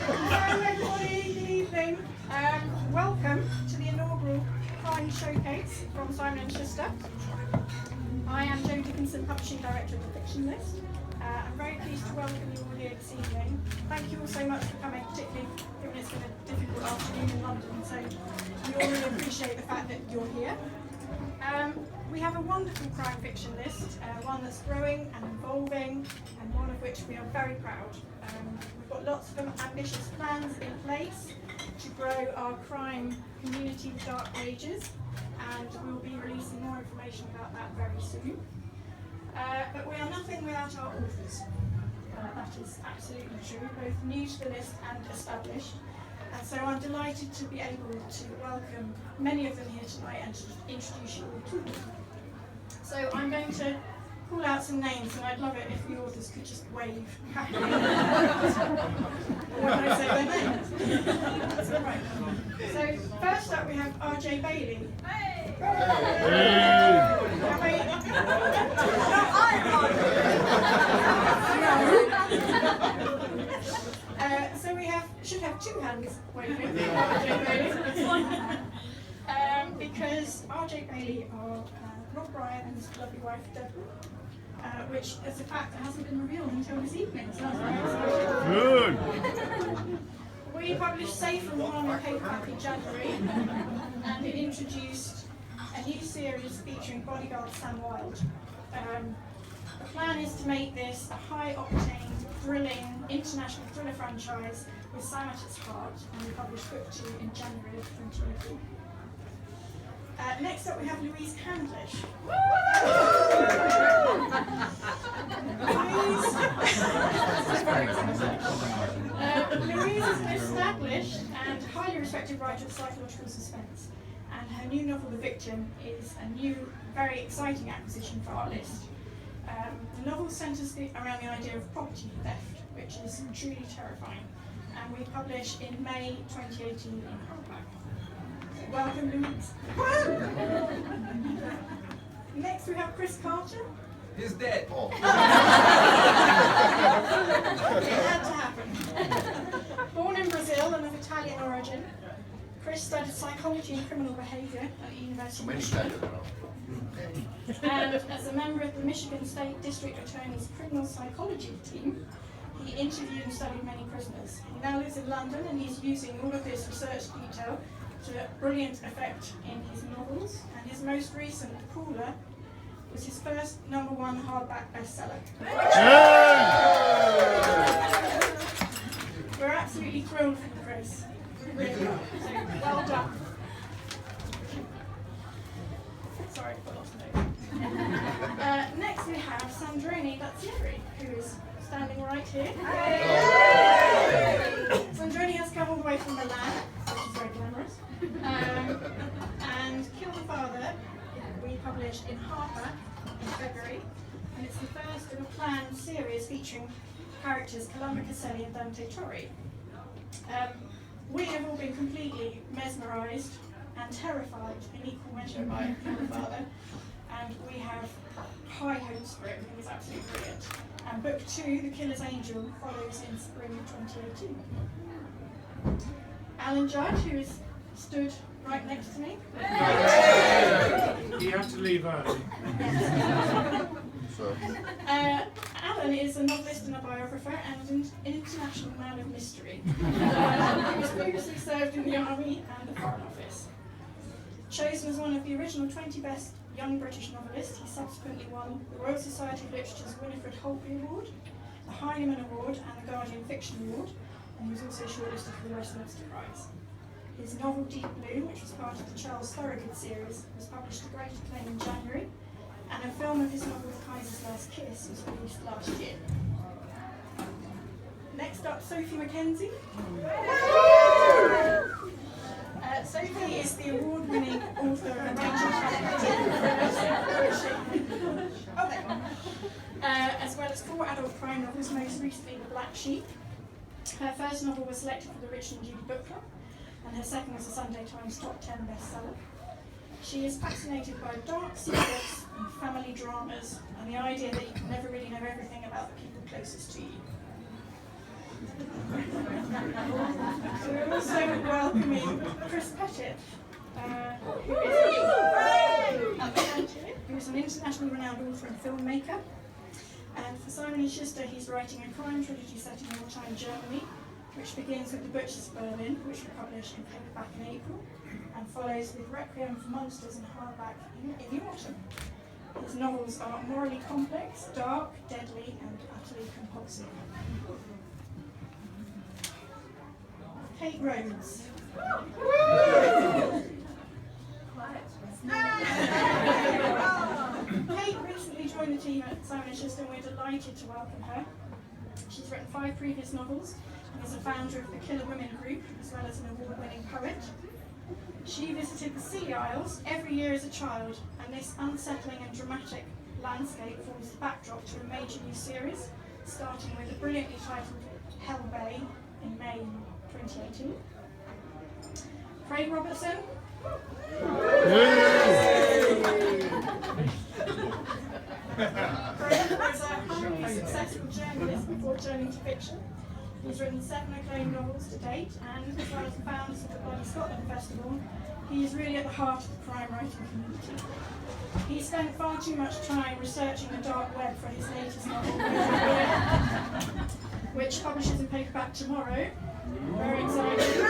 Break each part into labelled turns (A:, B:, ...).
A: Hello everybody, good evening. Welcome to the inaugural Crime Showcase from Simon and Schuster. I am Dickinson, Publishing Director of the Fiction List. I'm very pleased to welcome you all here this evening. Thank you all so much for coming, particularly given it's been a difficult afternoon in London, so we all really appreciate the fact that you're here. We have a wonderful crime fiction list, one that's growing and evolving, and one of which we are very proud. We've got lots of ambitious plans in place to grow our crime community, the Dark Ages, and we'll be releasing more information about that very soon. But we are nothing without our authors. That is absolutely true, both new to the list and established. And so I'm delighted to be able to welcome many of them here tonight and to introduce you all to them. So I'm going to call out some names, and I'd love it if the authors could just wave happily. When I say their names. That's all right. So first up we have R.J. Bailey. Hey! So we should have two hands waving for R.J. Bailey. Because R.J. Bailey are Rob Bryan and his lovely wife Deborah, which is a fact that hasn't been revealed until this evening. So that's very exciting. Good. We published Safe and Harmony paperback in January, and it introduced a new series featuring bodyguard Sam Wilde. The plan is to make this a high-octane, thrilling, international thriller franchise with Sam at its heart, and we published book 2 in January of 2018. Next up we have Louise Candlish. Louise is an established and highly respected writer of psychological suspense, and her new novel, The Victim, is a new, very exciting acquisition for our list. The novel centres around the idea of property theft, which is truly terrifying, and we publish in May 2018 in hardback. Welcome, Louise. Next we have Chris Carter.
B: He's dead. Oh.
A: It had to happen. Born in Brazil and of Italian origin, Chris studied psychology and criminal behaviour at the University of Michigan. And as a member of the Michigan State District Attorney's criminal psychology team, he interviewed and studied many prisoners. He now lives in London, and he's using all of this research detail to brilliant effect in his novels, and his most recent, Cooler, was his first #1 hardback bestseller. We're absolutely thrilled for Chris. Really are. So, well done. Sorry, I lost notes. Next we have Sandrone Lazzieri, who is standing right here. Sandrone has come all the way from Milan, which is very glamorous. And Kill the Father we published in hardback in February, and it's the first of a planned series featuring characters Columba Caselli and Dante Torri. We have all been completely mesmerised and terrified in equal measure by Kill the Father, and we have high hopes for it. I think it's absolutely brilliant. And book 2, The Killer's Angel, follows in spring of 2018. Alan Judd, who is stood right next to me.
C: You have to leave early.
A: Alan is a novelist and a biographer and an international man of mystery. He was previously served in the Army and the Foreign Office. Chosen as one of the original 20 best young British novelists, he subsequently won the Royal Society of Literature's Winifred Holtby Award, the Heinemann Award and the Guardian Fiction Award, and he was also shortlisted for the Westminster Prize. His novel Deep Blue, which was part of the Charles Thorogood series, was published to great acclaim in January, and a film of his novel The Kaiser's Last Kiss was released last year. Next up, Sophie Mackenzie. Sophie is the award-winning author of Rachel as well as 4 adult crime novels, most recently The Black Sheep. Her first novel was selected for the Richard and Judy Book Club, and her second was a Sunday Times Top 10 bestseller. She is fascinated by dark secrets and family dramas, and the idea that you can never really know everything about the people closest to you. We're also welcoming Chris Pettit, who is an internationally renowned author and filmmaker. And for Simon and Schuster, he's writing a crime trilogy set in wartime Germany, which begins with The Butcher's Berlin, which we published in paperback in April, and follows with Requiem for Monsters and hardback in the autumn. His novels are morally complex, dark, deadly, and utterly compulsive. Kate Rhodes. Kate recently joined the team at Simon and Schuster, and we're delighted to welcome her. She's written 5 previous novels and is a founder of the Killer Women group, as well as an award-winning poet. She visited the Sea Isles every year as a child, and this unsettling and dramatic landscape forms the backdrop to a major new series, starting with a brilliantly titled Hell Bay in May 2018. Craig Robertson. Craig was a highly successful journalist before turning to fiction. He's written 7 acclaimed novels to date, and as well as the founders of the Bloody Scotland Festival, he is really at the heart of the crime writing community. He spent far too much time researching the dark web for his latest novel, which publishes in paperback tomorrow. Very exciting.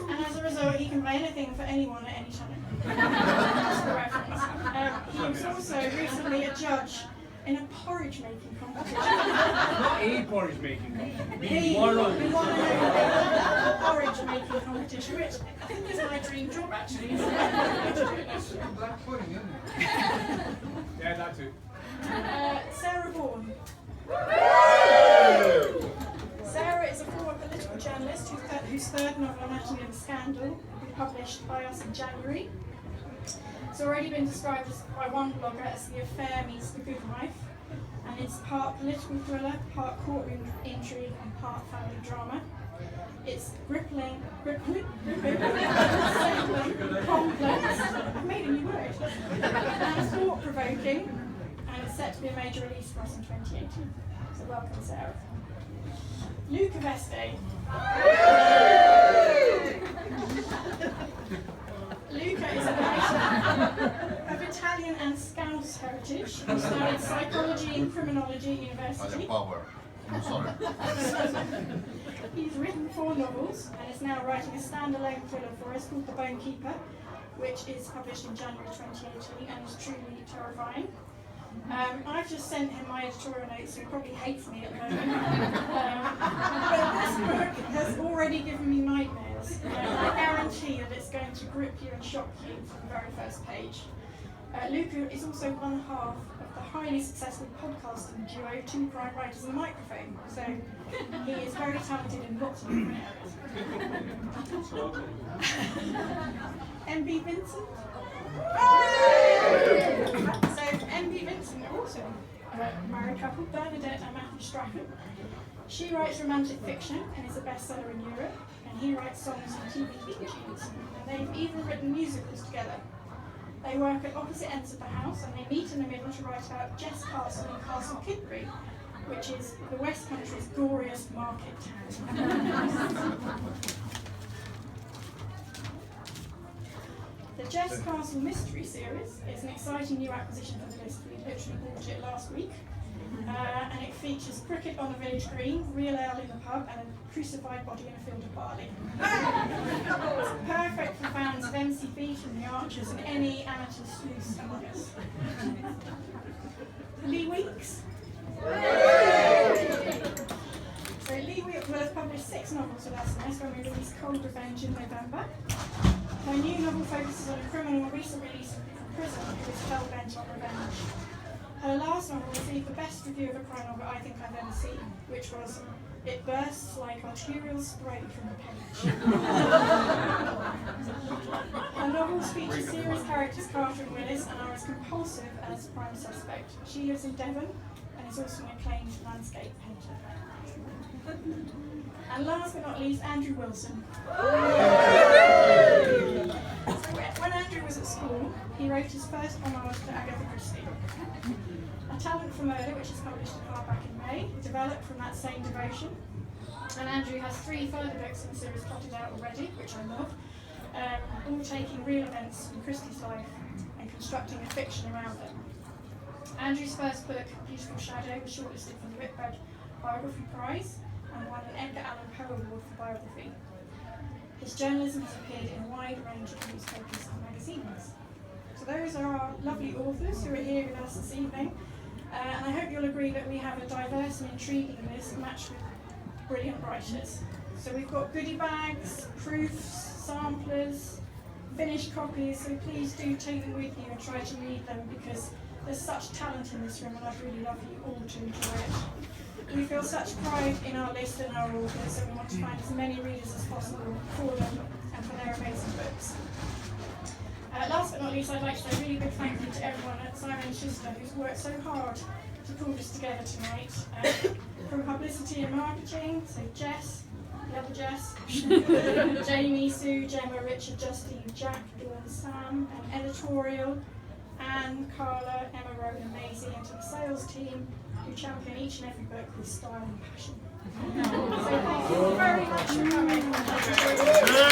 A: And as a result, he can play anything for anyone at any time. Just for reference. He was also recently a judge in a porridge making competition.
B: Not a porridge making competition.
A: The porridge making competition, which I think is my dream job actually.
D: Black pudding, isn't it?
B: Yeah, that too.
A: Sarah Vaughan. Sarah is a former political journalist whose 3rd novel, Anatomy of a Scandal, will be published by us in January. It's already been described by one blogger as the affair meets the good wife, and it's part political thriller, part courtroom intrigue, and part family drama. It's gripping, complex, I've made a new word, and thought-provoking, and it's set to be a major release for us in 2018. So welcome, Sarah. Luca Veste. Luca is a writer of Italian and Scouse heritage who studied psychology and criminology at university.
D: Power. I'm sorry.
A: He's written 4 novels and is now writing a standalone thriller for us called The Bone Keeper, which is published in January 2018 and is truly terrifying. I've just sent him my editorial notes, so he probably hates me at the moment. But this book has already given me nightmares. I guarantee that it's going to grip you and shock you from the very first page. Luca is also one half of the highly successful podcasting duo 2 Crime Writers and a Microphone, so he is very talented in lots of different areas. MB Vincent. So MB Vincent are also a married couple, Bernadette and Matthew Strachan. She writes romantic fiction and is a bestseller in Europe, and he writes songs and TV theme tunes, and they've even written musicals together. They work at opposite ends of the house, and they meet in the middle to write about Jess Castle in Castle Kidbury, which is the West Country's goriest market town. The Jess Castle Mystery Series is an exciting new acquisition for the list. We literally bought it last week. And it features cricket on the village green, real ale in the pub, and a crucified body in a field of barley. It's perfect for fans of MC Beat and the Archers and any amateur sleuths among us. Lee Weeks. So Lee Weeks will have published 6 novels with us when we release Cold Revenge in November. Her new novel focuses on a criminal recently released from prison who is hell-bent on revenge. Her last novel received the best review of a crime novel I think I've ever seen, which was, "It bursts like arterial spray from the page." Her novels feature serious characters Carter and Willis and are as compulsive as Prime Suspect. She lives in Devon and is also an acclaimed landscape painter. And last but not least, Andrew Wilson. So when Andrew was at school, he wrote his first homage to Agatha Christie. A Talent for Murder, which is published in hardback in May, developed from that same devotion. And Andrew has 3 further books in the series plotted out already, which I love, all taking real events from Christie's life and constructing a fiction around them. Andrew's first book, Beautiful Shadow, was shortlisted for the Whitbread Biography Prize and won an Edgar Allan Poe Award for biography. His journalism has appeared in a wide range of newspapers and magazines. So those are our lovely authors who are here with us this evening, and I hope you'll agree that we have a diverse and intriguing list matched with brilliant writers. So we've got goodie bags, proofs, samplers, finished copies, so please do take them with you and try to read them, because there's such talent in this room and I'd really love you all to enjoy it. We feel such pride in our list and our authors, and we want to find as many readers as possible for them and for their amazing books. Last but not least, I'd like to say a really big thank you to everyone at Simon and Schuster who's worked so hard to pull this together tonight. From publicity and marketing, so Jess, the other Jess, Jamie, Sue, Gemma, Richard, Justine, Jack, Dawn, Sam, and editorial, Anne, Carla, Emma, Rowan and Maisie, and to the sales team who champion each and every book with style and passion. So thank you all very much for coming.